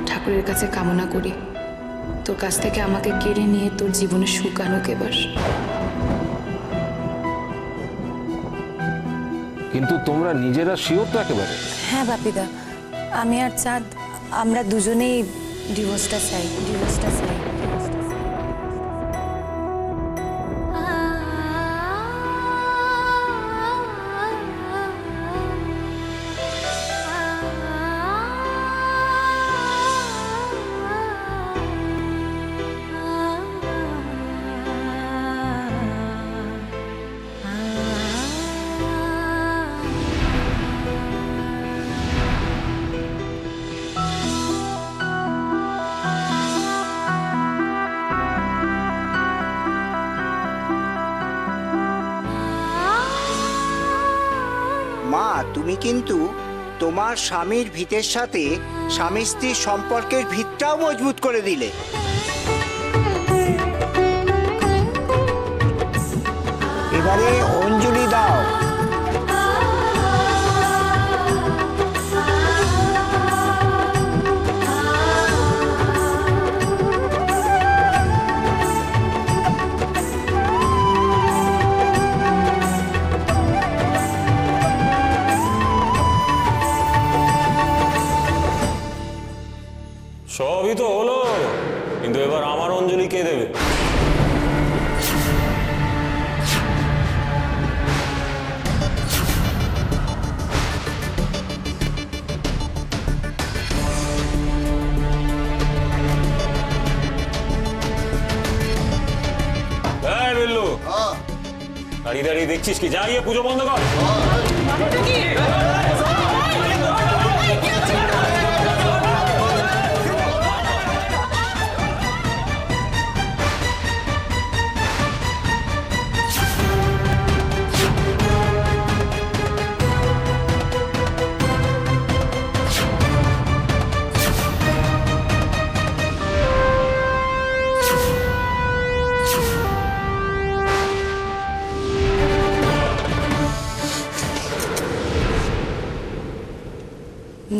ঠাকুরের কাছে কামনা করি তোর কাছ থেকে আমাকে কেড়ে নিয়ে তোর জীবনে সুখ আনুক এবার। কিন্তু তোমরা নিজেরা শিওর তো একেবারে? হ্যাঁ বাপিদা, আমি আর চাঁদ আমরা দুজনেই ডিভোর্সটা চাই। মা, তুমি কিন্তু তোমার স্বামীর ভিতের সাথে স্বামী স্ত্রীর সম্পর্কের ভিতটাও মজবুত করে দিলে। এবারে অঞ্জলি দাও। সবই তো হলো, কিন্তু এবার আমার অঞ্জলি কে দেবে? বিল্লু, দাঁড়িয়ে দাঁড়িয়ে দেখছিস কি? যা গিয়ে পুজো বন্ধ কর।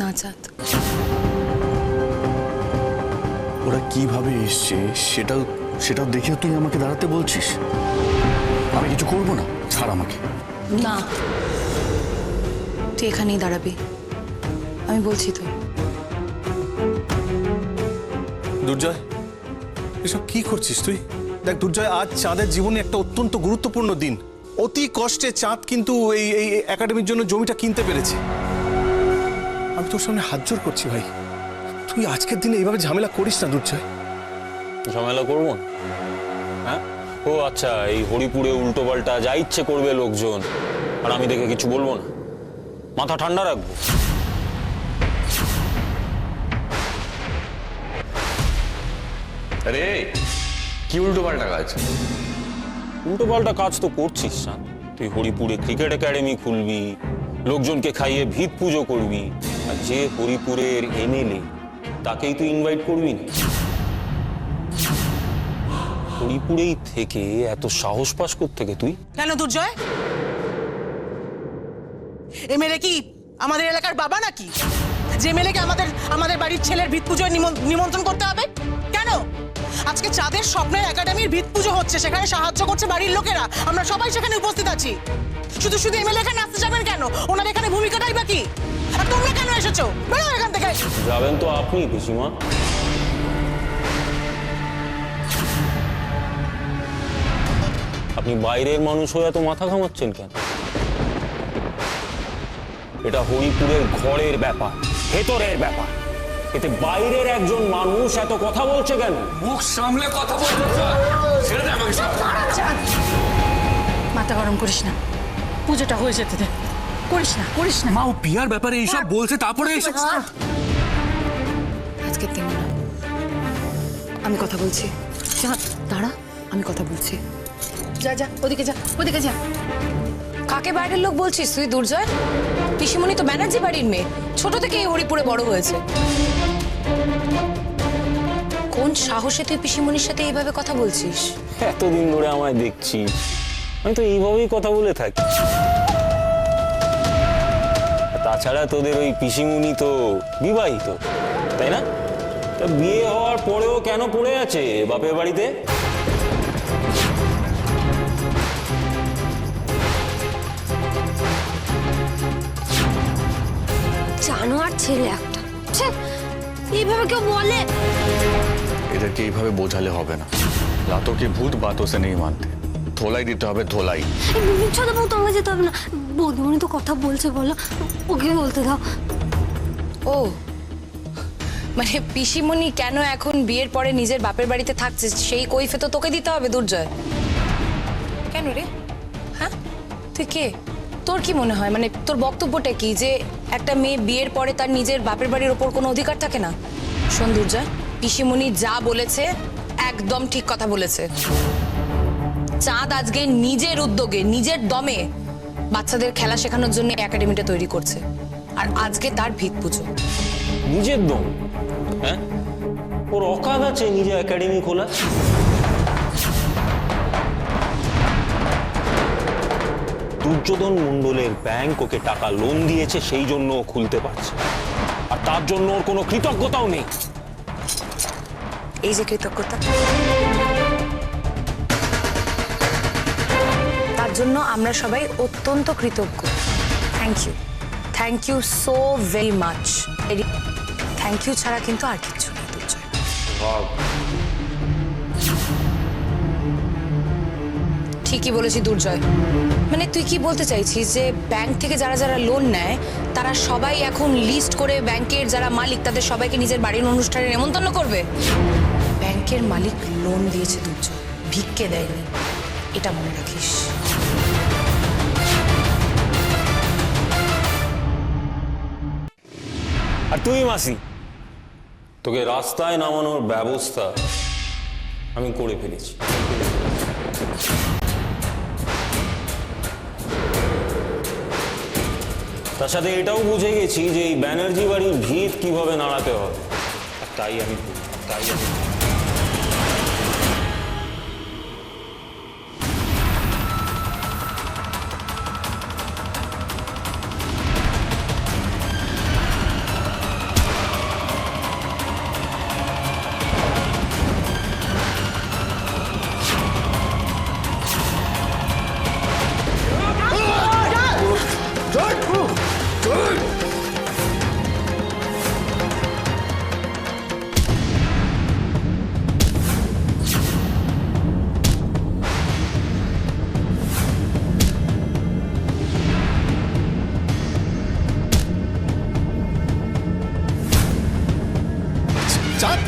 না চাঁদ, ওরা কিভাবে এসছে সেটাও দেখে তুই আমাকে দাঁড়াতে বলছিস? আমি কিছু করবো না, ছাড় আমাকে। না, তুই এখানেই দাঁড়াবি, আমি বলছি তো। দুর্জয়, এসব কি করছিস তুই? দেখ দুর্জয়, আজ চাঁদের জীবনে একটা অত্যন্ত গুরুত্বপূর্ণ দিন। অতি কষ্টে চাঁদ কিন্তু এই একাডেমির জন্য জমিটা কিনতে পেরেছে। আমি তোর সামনে হাত জোড় করছি ভাই, তুই আজকের দিনে এইভাবে ঝামেলা করিস না দুর্জয়। ঝামেলা করবো? হ্যাঁ, ও আচ্ছা, এই হরিপুরে উল্টো পাল্টা যা ইচ্ছে করবে লোকজন, আর আমি দেখে কিছু বলবো না, মাথা ঠান্ডা রাখবো। আরে কি উল্টো পাল্টা কাজ? উল্টো পাল্টা কাজ তো করছিস না। তুই হরিপুরে ক্রিকেট একাডেমি খুলবি, লোকজনকে খাইয়ে ভিত পুজো করবি, আর যে হরিপুরের এমএলএ তাকেই তুই ইনভাইট করবি না। হরিপুরেই থেকে এত সাহস পাস থেকে তুই? কেন দুর্জয়? এমএলএ কি আমাদের এলাকার বাবা নাকি যে এমএলএকে আমাদের বাড়ির ছেলের ভিত পুজোয় নিমন্ত্রণ করতে হবে? কেন? আজকে চাঁদের স্বপ্নের একাডেমির ভিত পুজো হচ্ছে, সেখানে সাহায্য করছে বাড়ির লোকেরা, আমরা সবাই সেখানে উপস্থিত আছি। শুধু শুধু এমএলএ এখানে আসতে যাবেন কেন? ওনার এখানে ভূমিকাটাই বা কি? আর তোমরা কেন এসেছো? বেরো এখান থেকে। যাবেন তো আপনি পিসিমা। আপনি বাইরের মানুষ হয়ে এত মাথা ঘামাচ্ছেন কেন? এটা হরিপুরের ঘরের ব্যাপার, ভেতরের ব্যাপার। এতে বাইরের একজন মানুষ এত কথা বলছে কেন? মুখ সামলে কথা বলতে। মাথা গরম করিস না, পুজোটা হয়ে যেতে দে। করিস না মা, ও পিয়ার ব্যাপারে এইসব বলছে, তারপরে আজকের দিন না, আমি কথা বলছি। চাঁদ দাঁড়া, আমি কথা বলছি। যা ওদিকে যা। কাকে বাইরের লোক বলছিস তুই দুর্জয়? পিসিমণি তো ব্যানার্জি বাড়ির মেয়ে, ছোট থেকে এই হরিপুরে বড় হয়েছে। কোন সাহসে তুই পিসিমণির সাথে এইভাবে কথা বলছিস? এতদিন ধরে আমায় দেখছিস, আমি তো এইভাবেই কথা বলে থাকি। তাছাড়া তোদের ওই পিসিমুনি তো বিবাহিত, তাই না? তা বিয়ে হওয়ার পরেও কেন পড়ে আছে বাপের বাড়িতে? জানোয়ার ছেলে একটা। ছ্যা, এইভাবে কেউ বলে? এদেরকে এইভাবে বোঝালে হবে না। লাতো কি ভূত বাতো সে নেই মানতে, ধোলাই দিতে হবে, ধোলাই। মিথ্যাটা বউ, তোমাকে যেতে হবে না। বৌদিমণি তো কথা বলছে, বলো, ওকে বলতে দাও। ও মানে পিসিমণি কেন এখন বিয়ের পরে নিজের বাপের বাড়িতে থাকছে সেই কৈফিয়ত তো তোকে দিতে হবে দুর্জয়। কেন রে? হ্যাঁ, তুই কে? তোর কি মনে হয়, মানে তোর বক্তব্যটা কি যে একটা মেয়ে বিয়ের পরে তার নিজের বাপের বাড়ির ওপর কোনো অধিকার থাকে না? শোন দুর্জয়, পিসিমণি যা বলেছে একদম ঠিক কথা বলেছে। চাঁদ আজকে নিজের উদ্যোগে, নিজের দমে বাচ্চাদের খেলা শেখানোর জন্য একাডেমিটা তৈরি করছে, আর আজকে তার ভিত পুজো। নিজের দম? হ্যাঁ, ওর অকাদ আছে নিজে একাডেমি খোলা? দুর্যোধন মণ্ডলের ব্যাংক ওকে টাকা লোন দিয়েছে, সেই জন্য ও খুলতে পারছে, আর তার জন্য ওর কোনো কৃতজ্ঞতাও নেই। এই যে কৃতজ্ঞতা, তার জন্য আমরা সবাই অত্যন্ত কৃতজ্ঞ। Thank you so very much. Thank you ছাড়া কিন্তু আর কিছু নেই দুর্জয়। ঠিকই বলেছি দুর্জয়। মানে তুই কি বলতে চাইছিস যে ব্যাংক থেকে যারা যারা লোন নেয় তারা সবাই এখন লিস্ট করে ব্যাংকের যারা মালিক তাদের সবাইকে নিজের বাড়ির অনুষ্ঠানে নেমন্তন্ন করবে? ব্যাংকের মালিক লোন দিয়েছে দুর্জয়, ভিক্ষে দেয়নি, এটা মনে রাখিস। আর তুই মাসি, তোকে রাস্তায় নামানোর ব্যবস্থা আমি করে ফেলেছি। তার সাথে এটাও বুঝে গেছি যে এই ব্যানার্জি বাড়ির ভিত কিভাবে নাড়াতে হবে, আর তাই আমি চাঁদ,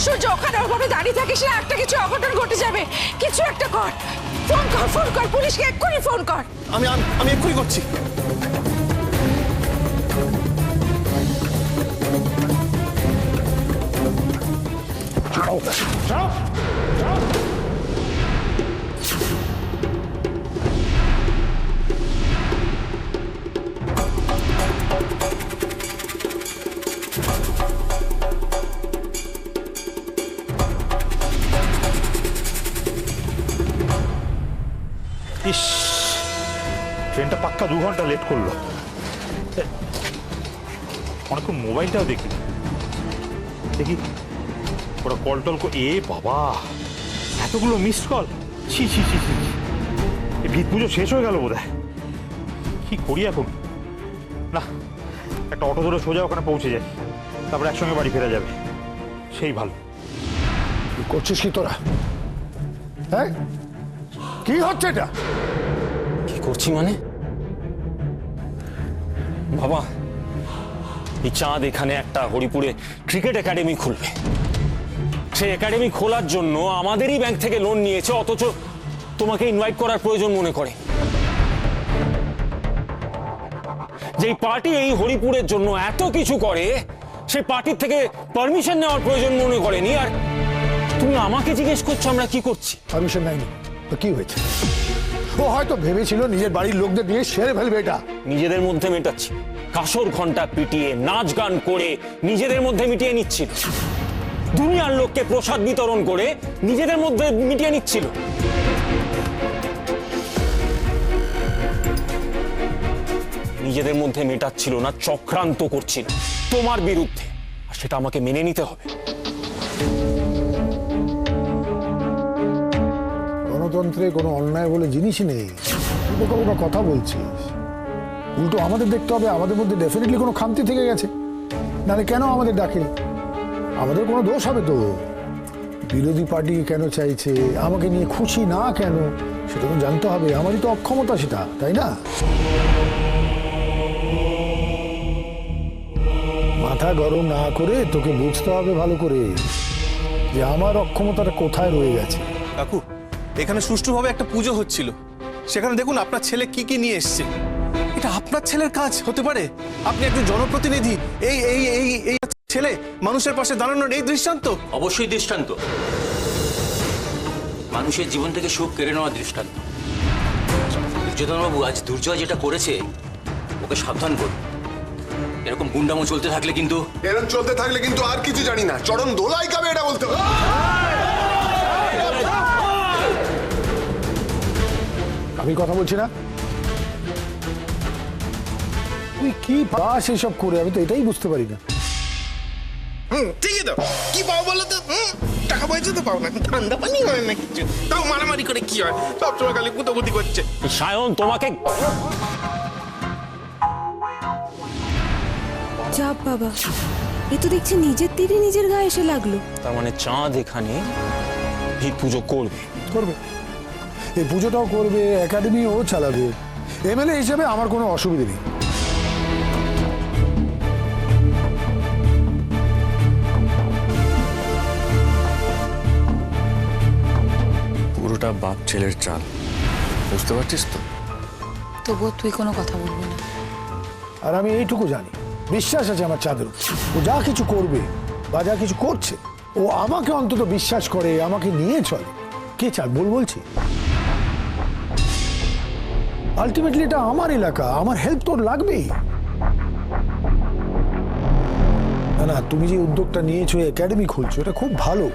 সূর্য, ওখানে ওখানে দাঁড়িয়ে থাকিস না, একটা কিছু অঘটন ঘটে যাবে। কিছু একটা কর, ফোন কর পুলিশকে, এক্ষুনি ফোন কর। আমি এক্ষুনি করছি। ইস, ট্রেনটা পাক্কা 2 ঘন্টা লেট করলো। অনেকক্ষণ মোবাইলটাও দেখি ওরা কল টল এ বাবা, এতগুলো মিসড কল! ছি ছি ছি ছি, এই ভিত পুজো শেষ হয়ে গেল বোধহয়। কি করি এখন? না, একটা অটো ধরে সোজা ওখানে পৌঁছে যাই, তারপর একসঙ্গে বাড়ি ফেরা যাবে, সেই ভালো। করছিস কি তোরা? হ্যাঁ, কি হচ্ছে এটা? কি করছি মানে? বাবা, এই চাঁদ এখানে একটা হরিপুরে ক্রিকেট একাডেমি খুলবে। সেই একাডেমি খোলার জন্য আমাদেরই ব্যাংক থেকে লোন নিয়েছে, অথচ তোমাকে ইনভাইট করার প্রয়োজন মনে করে। যেই পার্টি এই হরিপুরের জন্য এত কিছু করে, সে পার্টির থেকে পারমিশন নেওয়ার প্রয়োজন মনে করেনি। আর তুমি আমাকে জিজ্ঞেস করছো আমরা কি করছি? পারমিশন নেয়নি তো কি হয়েছে? ও হয়তো ভেবেছিল নিজের বাড়ির লোকদের দিয়ে সেরে ফেলবে এটা। নিজেদের মধ্যে মেটাচ্ছি, কাসর ঘন্টা পিটিয়ে নাচ গান করে নিজেদের মধ্যে মিটিয়ে নিচ্ছিল। দুনিয়ার লোককে প্রসাদ বিতরণ করে নিজেদের মধ্যে মিটিয়ে নিচ্ছিল। নিজেদের মধ্যে মেটাচ্ছিল না, চক্রান্ত করছিল তোমার বিরুদ্ধে, আর সেটা আমাকে মেনে নিতে হবে। গণতন্ত্রে কোনো অন্যায় বলে জিনিসই নেই। তুই তো কোনো কথা বলছিস, উল্টো আমাদের দেখতে হবে আমাদের মধ্যে ডেফিনেটলি কোনো খামতি থেকে গেছে, নাহলে কেন আমাদের ডাকেনি? আমাদের কোনো দোষ হবে তো? বিরোধী পার্টি কেন চাইছে, আমাকে নিয়ে খুশি না কেন, সেটা তো জানতে হবে। আমারই তো অক্ষমতা সেটা, তাই না? মাথা গরম না করে তোকে বুঝতে হবে ভালো করে যে আমার অক্ষমতাটা কোথায় রয়ে গেছে। কাকু, এখানে সুষ্ঠুভাবে একটা পুজো হচ্ছিল, সেখানে দেখুন আপনার ছেলে কি কি নিয়ে এসছে। এটা আপনার ছেলের কাজ হতে পারে? আপনি একজন জনপ্রতিনিধি, এই এই এই এই ছেলে মানুষের পাশে দাঁড়ানোর এই দৃষ্টান্ত। অবশ্যই দৃষ্টান্ত, মানুষের জীবন থেকে সুখ কেড়ে নেওয়ার দৃষ্টান্ত। দুর্যোধনবাবু, আজ দুর্জয় যেটা করেছে ওকে সাবধান করুন। এরকম গুন্ডামো চলতে থাকলে কিন্তু আর কিছু জানি না, চরণ দোলাই খাবে এটা বলতে হবে। আমি কথা বলছি না? তুই কি পাস এসব করে? আমি তো এটাই বুঝতে পারি না। ঠিকই তো, কি পাও বলো তো? টাকা পয়সা তো পাও না, ঠান্ডা পানি হয় না কিছু, তাও মারামারি করে কি হয়? সবসময় খালি কুতোকুতি করছে। সায়ন, তোমাকে চাপ বাবা, এ তো দেখছি নিজের তীরই নিজের গায়ে এসে লাগলো। তার মানে চাঁদ এখানে ভিত পুজো করবে? করবে, এই পুজোটাও করবে, একাডেমিও চালাবে। এমএলএ হিসেবে আমার কোনো অসুবিধা নেই। পুরোটা বাপ ছেলের চাল, বুঝতে পারছিস তো? তবুও তুই কোনো কথা বলবি না। আর আমি এইটুকু জানি, বিশ্বাস আছে আমার চাঁদের উপর। ও যা কিছু করবে বা যা কিছু করছে, ও আমাকে অন্তত বিশ্বাস করে, আমাকে নিয়ে চলে। কে চাল বলছি? আলটিমেটলি এটা আমার এলাকা, আমার হেল্প তোর লাগবেই। না না, তুমি যে উদ্যোগটা নিয়েছো, একাডেমি খুলছো, এটা খুব ভালো,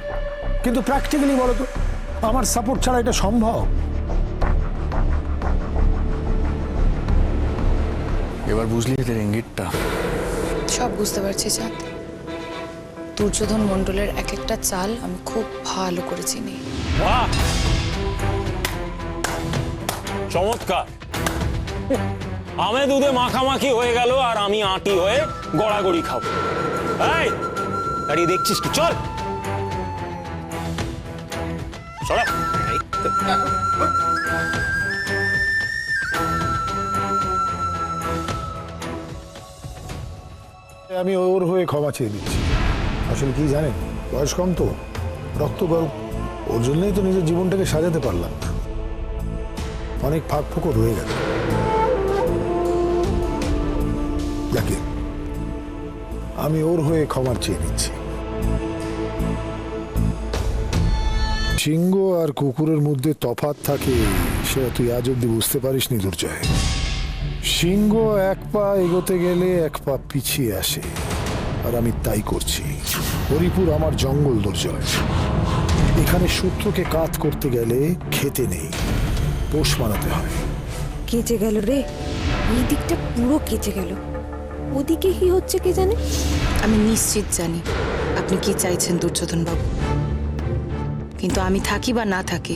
কিন্তু প্র্যাকটিক্যালি বলো তো, আমার সাপোর্ট ছাড়া এটা সম্ভব? এবার বুঝলি এদের ইঙ্গিতটা? সব বুঝতে পারছি চাঁদ। দুর্যোধন মণ্ডলের এক একটা চাল আমি খুব ভালো করে চিনি। বাহ, চমৎকার। আমে দুধে মাখামাখি হয়ে গেল আর আমি আটি হয়ে গড়াগড়ি খাবো। এই দাঁড়িয়ে দেখছিস কি? চল চল। আমি ওর হয়ে ক্ষমা চেয়ে দিচ্ছি। আসলে কি জানেন, বয়স কম তো, রক্ত গরম, ওর জন্যই তো নিজের জীবনটাকে সাজাতে পারলাম না। অনেক ফাঁক ফোকর রয়ে গেল। যাকে আমি ওর হয়ে ক্ষমা চেয়ে নিচ্ছি। সিংহ আর কুকুরের মধ্যে তফাৎ থাকে, সেটা তুই আজ অব্দি বুঝতে পারিসনি দুর্জয়। সিংহ এক পা এগোতে গেলে এক পা পিছিয়ে আসে, আর আমি তাই করছি। হরিপুর আমার জঙ্গল দুর্জয়। এখানে সূত্রকে কাত করতে গেলে খেতে নেই, পোষ মানাতে হয়। কেচে গেল রে, এই দিকটা পুরো কেচে গেল। ওদিকে কি হচ্ছে কে জানে? আমি নিশ্চিত জানি আপনি কি চাইছেন দুর্যোধন বাবু, কিন্তু আমি থাকি বা না থাকি,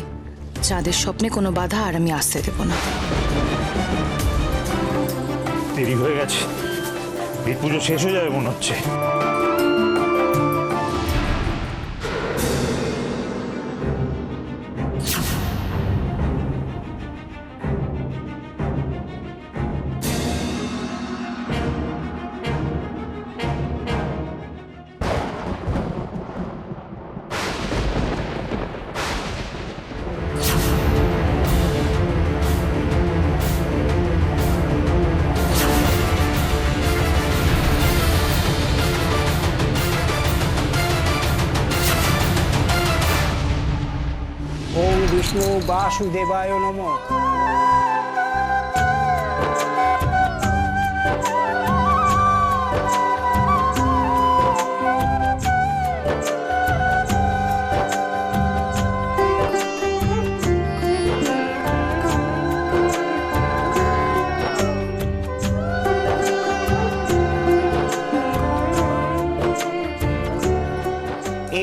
চাঁদের স্বপ্নে কোনো বাধা আর আমি আসতে দেব না। দেরি হয়ে গেছে, ভিত পুজো শেষ হয়ে যাবে মনে হচ্ছে। শ্রীকৃষ্ণ বাসুদেবায় নমঃ।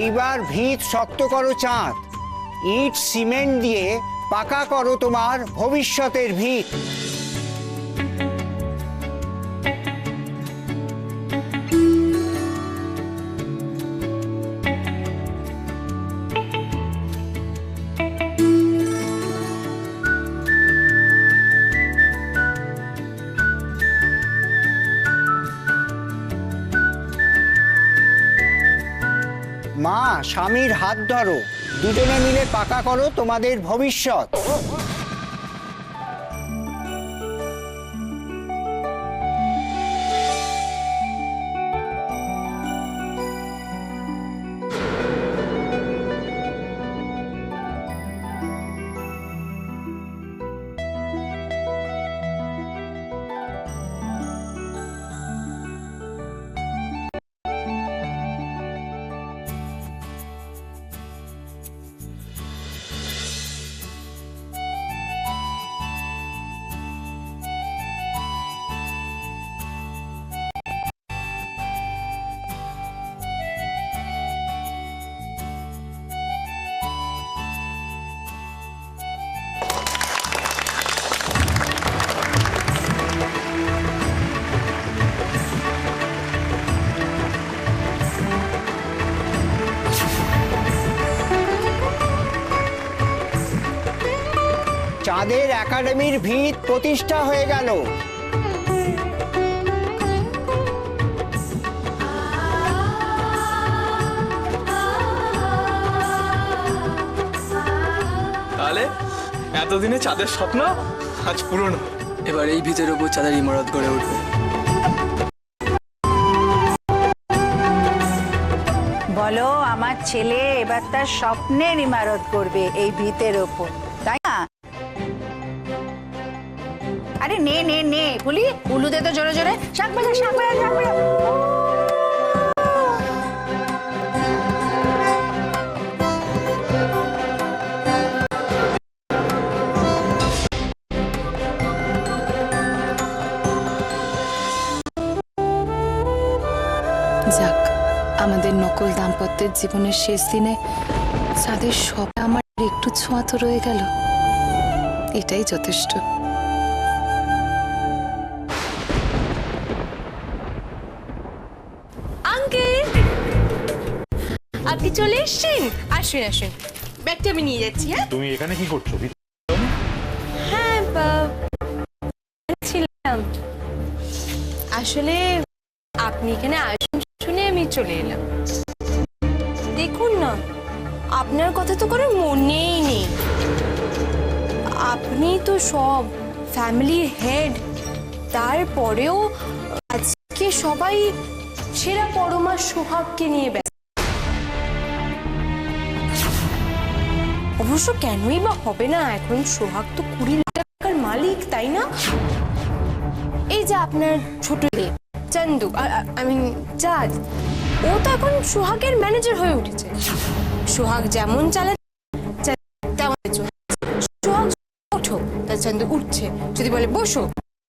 এইবার ভিত শক্ত করো চাঁদ, ইট সিমেন্ট দিয়ে পাকা করো তোমার ভবিষ্যতের ভিত। মা স্বামীর হাত ধরো, দুজনে মিলে পাকা করো তোমাদের ভবিষ্যৎ। চাঁদের একাডেমির ভিত প্রতিষ্ঠা হয়ে গেল। তাহলে এতদিনে চাঁদের স্বপ্ন আজ পূরণ। এবার এই ভিতের উপর চাঁদের ইমারত গড়ে উঠবে। বলো, আমার ছেলে এবার তার স্বপ্নের ইমারত করবে এই ভিতের ওপর, তাই না? আরে নে নে নে বলি, উলু দে তো জোরে জোরে। শাক বাজা শাক বাজা শাক বাজা। যাক, আমাদের নকল দাম্পত্যের জীবনের শেষ দিনে চাঁদের সব আমার একটু ছোঁয়া তো রয়ে গেল, এটাই যথেষ্ট। আঙ্কেল, আপনি চলে এসেছেন? আসুন আসুন, ব্যাগটা আমি নিয়ে যাচ্ছি। হ্যাঁ, তুমি এখানে কি করছো? হ্যাঁ ছিলাম, আসলে আপনি এখানে আসুন শুনে আমি চলে এলাম। দেখুন না, আপনার কথা তো কোনো মনেই নেই। আপনি তো সব ফ্যামিলির হেড, তারপরেও আজকে সবাই সেরা পরমা সোহাগকে নিয়ে ব্যস্ত। অবশ্য কেনই বা হবে না, এখন সোহাগ তো 20 লাখ টাকার মালিক, তাই না? এই যে আপনার ছোট চন্দু, চাঁদ, ও তো এখন সোহাগের ম্যানেজার হয়ে উঠেছে। সোহাগ যেমন চালাচ্ছে তেমন সোহাগ ওঠো, তা চন্দু উঠছে, যদি বলে বসো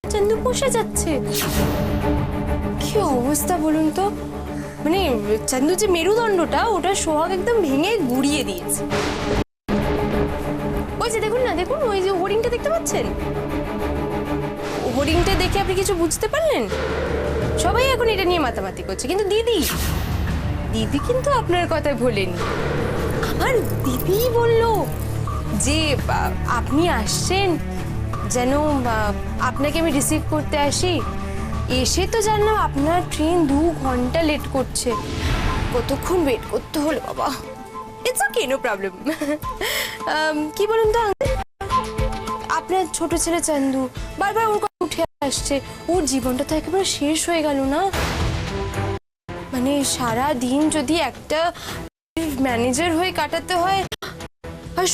চন্দু বসে যাচ্ছে। কি অবস্থা বলুন তো, মানে চন্দু যে মেরুদণ্ডটা, ওটা সোহাগ একদম ভেঙে গুড়িয়ে দিয়েছে। ওই যে দেখুন না, দেখুন ওই যে হোর্ডিংটা দেখতে পাচ্ছেন, হোর্ডিংটা দেখে আপনি কিছু বুঝতে পারলেন? সবাই এখন এটা নিয়ে মাতামাতি করছে, কিন্তু দিদি কিন্তু আপনার কথা ভোলেনি। আমার দিদি বলল যে আপনি আসছেন, যেন আপনাকে আমি রিসিভ করতে আসি। এসে তো জানলাম আপনার ট্রেন 2 ঘন্টা লেট করছে। কতক্ষণ ওয়েট করতে হলো বাবা। It's okay, no problem. কি বলুন তো, আপনার ছোট ছেলে চন্দু বারবার ওর কথা উঠে আসছে। ওর জীবনটা তো একেবারে শেষ হয়ে গেল না? মানে সারা দিন যদি একটা ম্যানেজার হয়ে কাটাতে হয়, আর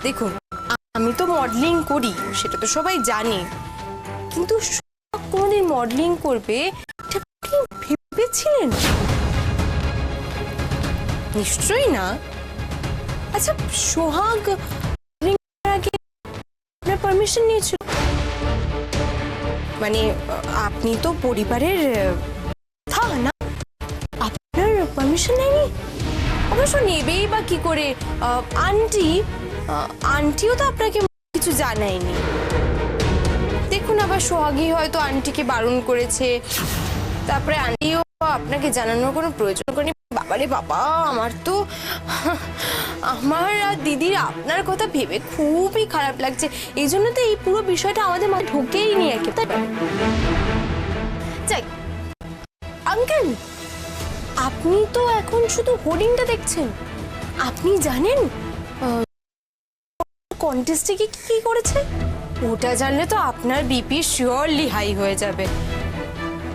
দেখুন, আমি তো মডেলিং করি, সেটা তো সবাই জানে, কিন্তু সোহাগ কোনোদিন মডেলিং করবে এটা আপনি ভেবেছিলেন? নিশ্চয়ই না। আচ্ছা, সোহাগ modeling করার আগে আপনার পারমিশন নিয়েছিল? মানে আপনি তো পরিবারের না, আপনার পারমিশন নেয়নি? অবশ্য নেবেই বা কি করে? আন্টিও তো আপনাকে কিছু জানায়নি। দেখুন, আবার সোহাগী হয়তো আন্টিকে বারণ করেছে, তারপরে আন্টিও আপনাকে জানানোর কোনো প্রয়োজন করেনি। বাবারে বাবা, আমার আর দিদির আপনার কথা ভেবে খুবই খারাপ লাগছে। এই জন্য তো এই পুরো বিষয়টা আমাদের মাথায় ঢোকেই নি একেবারে। যাই, আঙ্কেল, আপনি তো এখন শুধু হোর্ডিংটা দেখছেন। আপনি জানেন কন্টেস্টে কি করেছে? ওটা জানলে তো আপনার বিপি শিওরলি হাই হয়ে যাবে।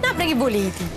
না, আপনাকে বলেই দিই।